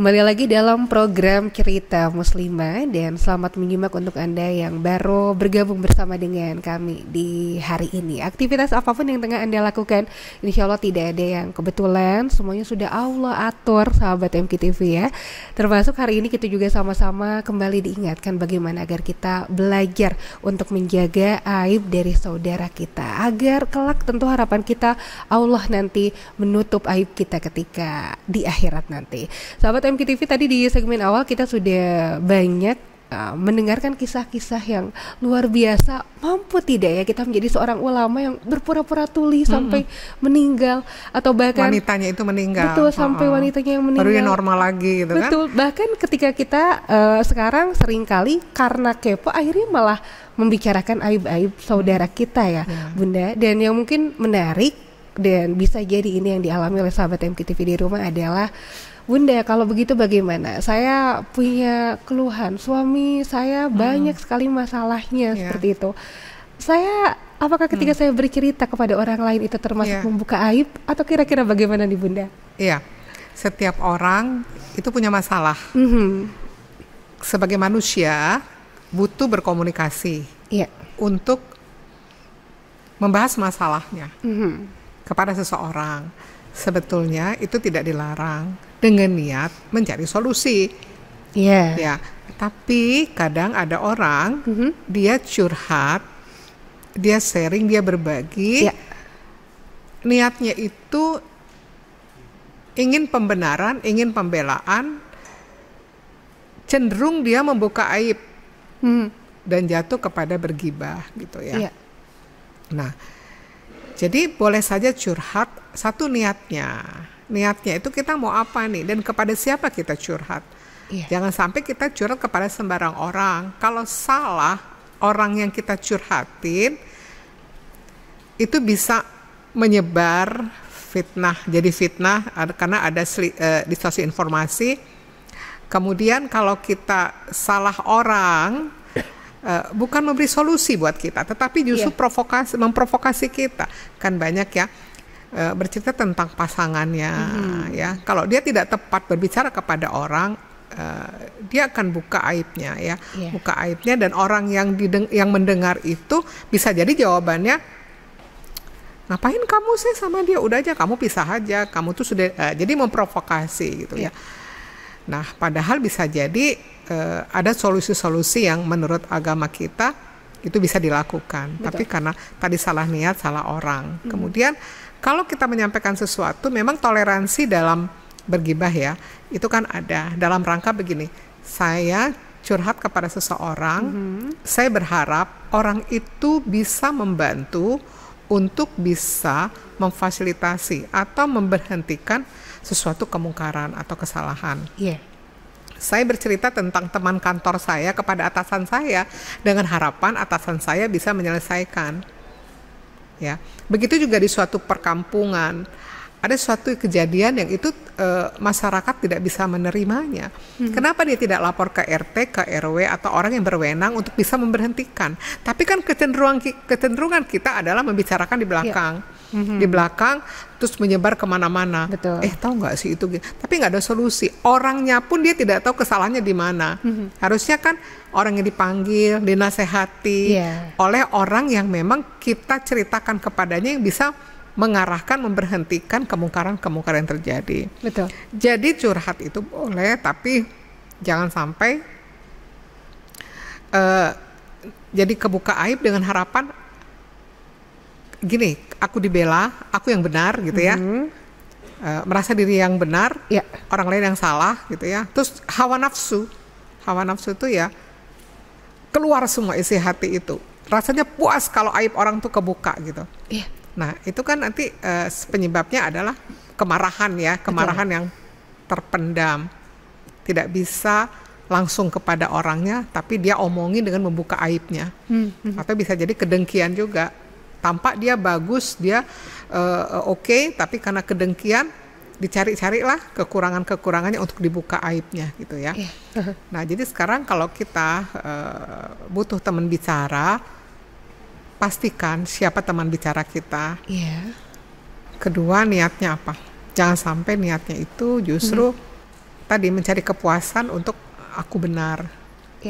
Kembali lagi dalam program Cerita Muslimah dan selamat menyimak untuk Anda yang baru bergabung bersama dengan kami di hari ini. Aktivitas apapun yang tengah Anda lakukan, insya Allah tidak ada yang kebetulan, semuanya sudah Allah atur sahabat MKTV ya. Termasuk hari ini kita juga sama-sama kembali diingatkan bagaimana agar kita belajar untuk menjaga aib dari saudara kita, agar kelak tentu harapan kita Allah nanti menutup aib kita ketika di akhirat nanti. Sahabat MKTV, tadi di segmen awal kita sudah banyak mendengarkan kisah-kisah yang luar biasa. Mampu tidak ya kita menjadi seorang ulama yang berpura-pura tuli sampai meninggal, atau bahkan wanitanya itu meninggal. Betul, sampai wanitanya yang meninggal. Baru dia normal lagi gitu kan. Betul, bahkan ketika kita sekarang seringkali karena kepo akhirnya malah membicarakan aib-aib saudara kita ya, Bunda. Dan yang mungkin menarik dan bisa jadi ini yang dialami oleh sahabat MKTV di rumah adalah, Bunda, kalau begitu bagaimana? Saya punya keluhan, suami saya banyak sekali masalahnya seperti itu. Saya, apakah ketika saya bercerita kepada orang lain itu termasuk membuka aib, atau kira-kira bagaimana nih Bunda? Iya, setiap orang itu punya masalah. Sebagai manusia butuh berkomunikasi untuk membahas masalahnya kepada seseorang. Sebetulnya itu tidak dilarang dengan niat mencari solusi. Ya, tapi kadang ada orang dia curhat, dia sharing, dia berbagi. Niatnya itu ingin pembenaran, ingin pembelaan, cenderung dia membuka aib dan jatuh kepada bergibah gitu ya. Nah, jadi boleh saja curhat, satu niatnya itu kita mau apa nih, dan kepada siapa kita curhat. Jangan sampai kita curhat kepada sembarang orang. Kalau salah orang yang kita curhatin, itu bisa menyebar fitnah, jadi fitnah karena ada distorsi informasi. Kemudian kalau kita salah orang, bukan memberi solusi buat kita, tetapi justru memprovokasi kita. Kan banyak ya bercerita tentang pasangannya ya. Kalau dia tidak tepat berbicara kepada orang, dia akan buka aibnya ya, buka aibnya, dan orang yang mendengar itu bisa jadi jawabannya, ngapain kamu sih sama dia, udah aja kamu pisah aja, kamu tuh sudah jadi memprovokasi gitu ya. Nah, padahal bisa jadi ada solusi-solusi yang menurut agama kita itu bisa dilakukan. Tapi karena tadi salah niat, salah orang. Kemudian kalau kita menyampaikan sesuatu, memang toleransi dalam bergibah ya, itu kan ada dalam rangka begini, saya curhat kepada seseorang, saya berharap orang itu bisa membantu untuk bisa memfasilitasi atau memberhentikan sesuatu kemungkaran atau kesalahan. Saya bercerita tentang teman kantor saya kepada atasan saya dengan harapan atasan saya bisa menyelesaikan. Ya, begitu juga di suatu perkampungan ada suatu kejadian yang itu masyarakat tidak bisa menerimanya. Kenapa dia tidak lapor ke RT, ke RW atau orang yang berwenang untuk bisa memberhentikan? Tapi kan kecenderungan kita adalah membicarakan di belakang, di belakang, terus menyebar kemana-mana. Tahu nggak sih itu? Tapi nggak ada solusi. Orangnya pun dia tidak tahu kesalahannya di mana. Harusnya kan orang yang dipanggil, dinasehati oleh orang yang memang kita ceritakan kepadanya, yang bisa mengarahkan, memberhentikan kemungkaran-kemungkaran yang terjadi. Jadi curhat itu boleh, tapi jangan sampai jadi kebuka aib dengan harapan gini, aku dibela, aku yang benar gitu ya. Merasa diri yang benar, orang lain yang salah gitu ya. Terus hawa nafsu itu ya keluar semua isi hati itu. Rasanya puas kalau aib orang tuh kebuka gitu. Nah, itu kan nanti penyebabnya adalah kemarahan ya, kemarahan yang terpendam. Tidak bisa langsung kepada orangnya, tapi dia omongin dengan membuka aibnya. Atau bisa jadi kedengkian juga. Tampak dia bagus, dia oke, tapi karena kedengkian dicari-carilah kekurangan-kekurangannya untuk dibuka aibnya gitu ya. Nah, jadi sekarang kalau kita butuh teman bicara, pastikan siapa teman bicara kita. Kedua, niatnya apa? Jangan sampai niatnya itu justru tadi mencari kepuasan untuk aku benar,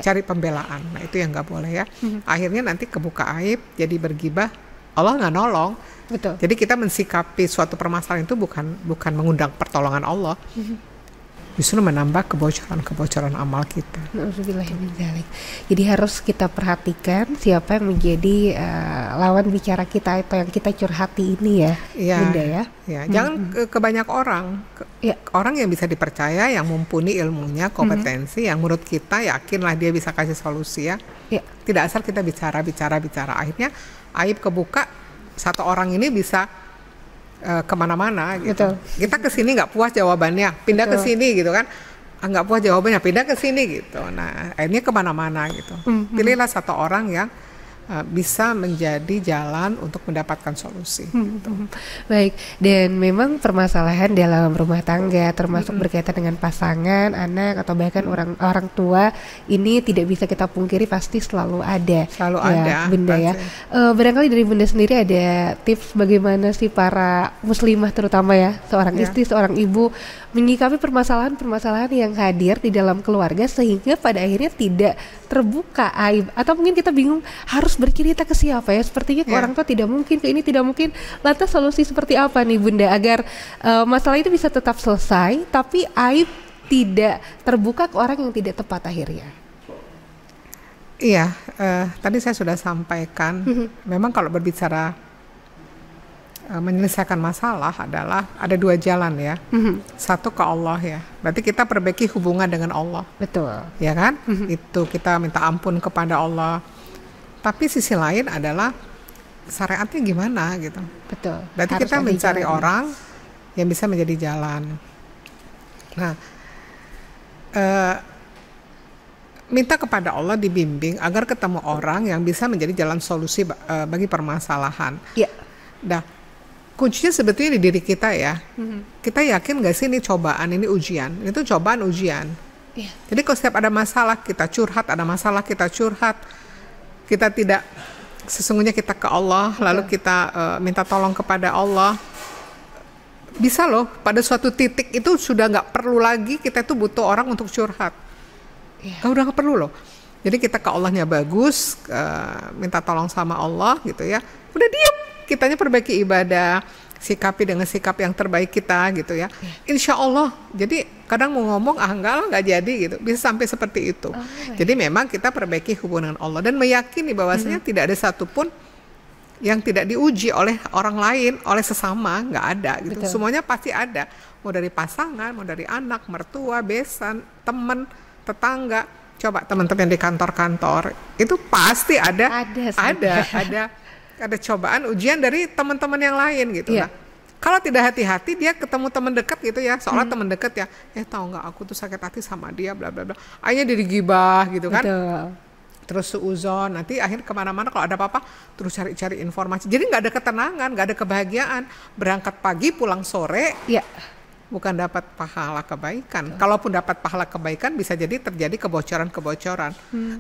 cari pembelaan. Nah itu yang nggak boleh ya. Akhirnya nanti kebuka aib, jadi bergibah, Allah nggak nolong. Betul. Jadi kita mensikapi suatu permasalahan itu bukan mengundang pertolongan Allah, justru menambah kebocoran amal kita. Jadi harus kita perhatikan siapa yang menjadi lawan bicara kita atau yang kita curhati ini ya, Bunda ya. Jangan ke banyak orang, orang yang bisa dipercaya, yang mumpuni ilmunya, kompetensi, yang menurut kita yakinlah dia bisa kasih solusi ya. Tidak asal kita bicara, akhirnya aib kebuka. Satu orang ini bisa kemana-mana gitu. Kita kesini nggak puas jawabannya, pindah ke sini gitu kan. Nggak puas jawabannya, pindah ke sini gitu. Nah akhirnya kemana-mana gitu. Pilihlah satu orang yang bisa menjadi jalan untuk mendapatkan solusi. Gitu. Baik, dan memang permasalahan dalam rumah tangga termasuk berkaitan dengan pasangan, anak atau bahkan orang tua ini tidak bisa kita pungkiri pasti selalu ada. Selalu ada, Bunda pasti. Ya. Barangkali dari Bunda sendiri ada tips bagaimana sih para muslimah terutama ya, seorang istri, seorang ibu menyikapi permasalahan-permasalahan yang hadir di dalam keluarga sehingga pada akhirnya tidak terbuka aib, atau mungkin kita bingung harus bercerita ke siapa ya, sepertinya ke orang tua tidak mungkin, ke ini tidak mungkin. Lantas solusi seperti apa nih Bunda agar masalah itu bisa tetap selesai tapi aib tidak terbuka ke orang yang tidak tepat akhirnya? Iya, tadi saya sudah sampaikan, memang kalau berbicara menyelesaikan masalah adalah ada dua jalan ya. Satu ke Allah ya, berarti kita perbaiki hubungan dengan Allah. Betul. Ya kan? Itu kita minta ampun kepada Allah. Tapi sisi lain adalah syariatnya gimana gitu. Betul. Berarti harus kita mencari jalan orang yang bisa menjadi jalan. Nah, minta kepada Allah dibimbing agar ketemu orang yang bisa menjadi jalan solusi bagi permasalahan. Iya. Nah, kuncinya sebetulnya di diri kita ya. Kita yakin gak sih ini cobaan, ini ujian? Itu cobaan, ujian. Jadi kalau setiap ada masalah kita curhat, kita tidak, sesungguhnya kita ke Allah, lalu kita minta tolong kepada Allah. Bisa loh, pada suatu titik itu sudah gak perlu lagi kita itu butuh orang untuk curhat. Udah gak perlu loh. Jadi kita ke Allahnya bagus, minta tolong sama Allah gitu ya. Udah diam. Kitanya perbaiki ibadah, sikapi dengan sikap yang terbaik kita gitu ya. Insya Allah. Jadi kadang mau ngomong enggak lah, nggak jadi gitu. Bisa sampai seperti itu. Jadi memang kita perbaiki hubungan dengan Allah dan meyakini bahwasanya tidak ada satupun yang tidak diuji oleh orang lain, oleh sesama, nggak ada gitu. Betul. Semuanya pasti ada. Mau dari pasangan, mau dari anak, mertua, besan, teman, tetangga. Coba teman-teman di kantor-kantor itu pasti ada cobaan, ujian dari teman-teman yang lain gitu. Nah, kalau tidak hati-hati dia ketemu teman dekat gitu ya, seolah teman dekat ya, tahu nggak aku tuh sakit hati sama dia, bla bla bla. Akhirnya jadi gibah gitu kan. Betul. Terus suuzon, nanti akhirnya kemana-mana kalau ada apa-apa terus cari-cari informasi. Jadi nggak ada ketenangan, nggak ada kebahagiaan. Berangkat pagi pulang sore, bukan dapat pahala kebaikan. Kalaupun dapat pahala kebaikan bisa jadi terjadi kebocoran-kebocoran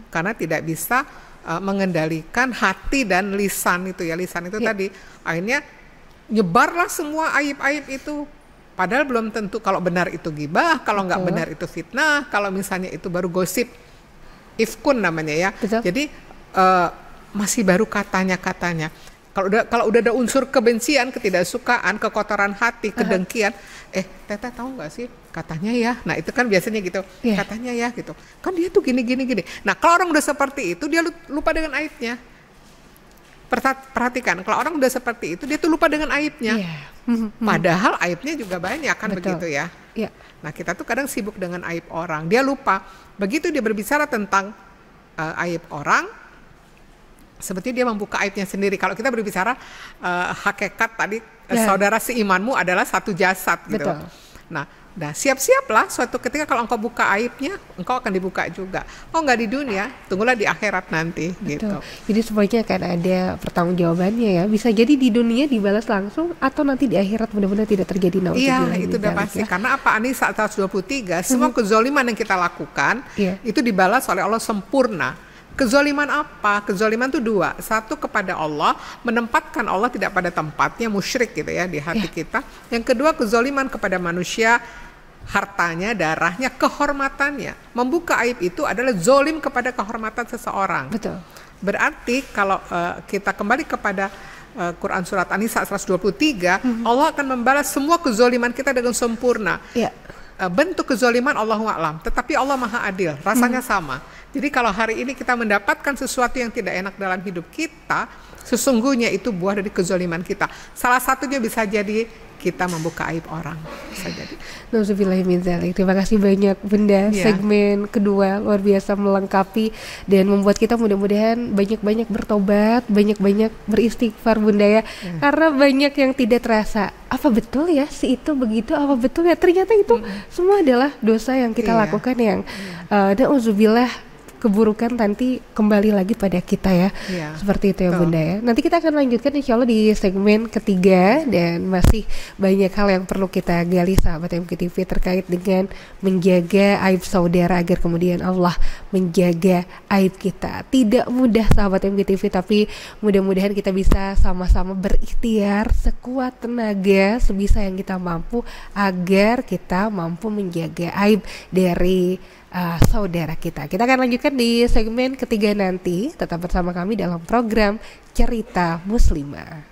karena tidak bisa mengendalikan hati dan lisan itu ya. Lisan itu tadi akhirnya nyebarlah semua aib-aib itu. Padahal belum tentu, kalau benar itu gibah, kalau nggak benar itu fitnah, kalau misalnya itu baru gosip, ifkun namanya ya. Betul. Jadi masih baru katanya. Kalau udah ada unsur kebencian, ketidaksukaan, kekotoran hati, kedengkian, teteh tahu nggak sih katanya ya. Nah itu kan biasanya gitu, katanya ya gitu. Kan dia tuh gini. Nah kalau orang udah seperti itu dia lupa dengan aibnya. Perhatikan, kalau orang udah seperti itu dia tuh lupa dengan aibnya. Padahal aibnya juga banyak kan. Betul. Begitu ya. Nah kita tuh kadang sibuk dengan aib orang, dia lupa. Begitu dia berbicara tentang aib orang, sebetulnya dia membuka aibnya sendiri. Kalau kita berbicara hakikat tadi, saudara seimanmu adalah satu jasad gitu. Betul. Nah siap-siaplah suatu ketika kalau engkau buka aibnya, engkau akan dibuka juga. Oh nggak di dunia, tunggulah di akhirat nanti. Gitu. Jadi semuanya akan ada pertanggungjawabannya ya. Bisa jadi di dunia dibalas langsung atau nanti di akhirat benar-benar tidak terjadi. Iya itu udah pasti. Karena apa, An-Nisa 123, semua kezoliman yang kita lakukan itu dibalas oleh Allah sempurna. Kezoliman apa? Kezoliman itu dua. Satu kepada Allah, menempatkan Allah tidak pada tempatnya, musyrik gitu ya di hati kita. Yang kedua kezoliman kepada manusia, hartanya, darahnya, kehormatannya. Membuka aib itu adalah zolim kepada kehormatan seseorang. Betul. Berarti kalau kita kembali kepada Quran surat An-Nisa 123, Allah akan membalas semua kezoliman kita dengan sempurna. Ya. Bentuk kezoliman Allahu a'lam, tetapi Allah Maha Adil, rasanya sama. Jadi kalau hari ini kita mendapatkan sesuatu yang tidak enak dalam hidup kita, sesungguhnya itu buah dari kezoliman kita. Salah satunya bisa jadi kita membuka aib orang, bisa jadi. Nauzubillahiminzalik. Terima kasih banyak Bunda. Segmen kedua luar biasa melengkapi dan membuat kita mudah-mudahan banyak-banyak bertobat, banyak-banyak beristighfar Bunda ya. Karena banyak yang tidak terasa. Apa betul ya si itu begitu? Apa betul ya ternyata itu semua adalah dosa yang kita lakukan yang nauzubillah, keburukan nanti kembali lagi pada kita ya. Seperti itu ya Bunda ya. Nanti kita akan lanjutkan insya Allah di segmen ketiga, dan masih banyak hal yang perlu kita gali sahabat MKTV terkait dengan menjaga aib saudara agar kemudian Allah menjaga aib kita. Tidak mudah sahabat MKTV, tapi mudah-mudahan kita bisa sama-sama berikhtiar sekuat tenaga sebisa yang kita mampu agar kita mampu menjaga aib dari saudara kita. Kita akan lanjutkan di segmen ketiga nanti. Tetap bersama kami dalam program Cerita Muslimah.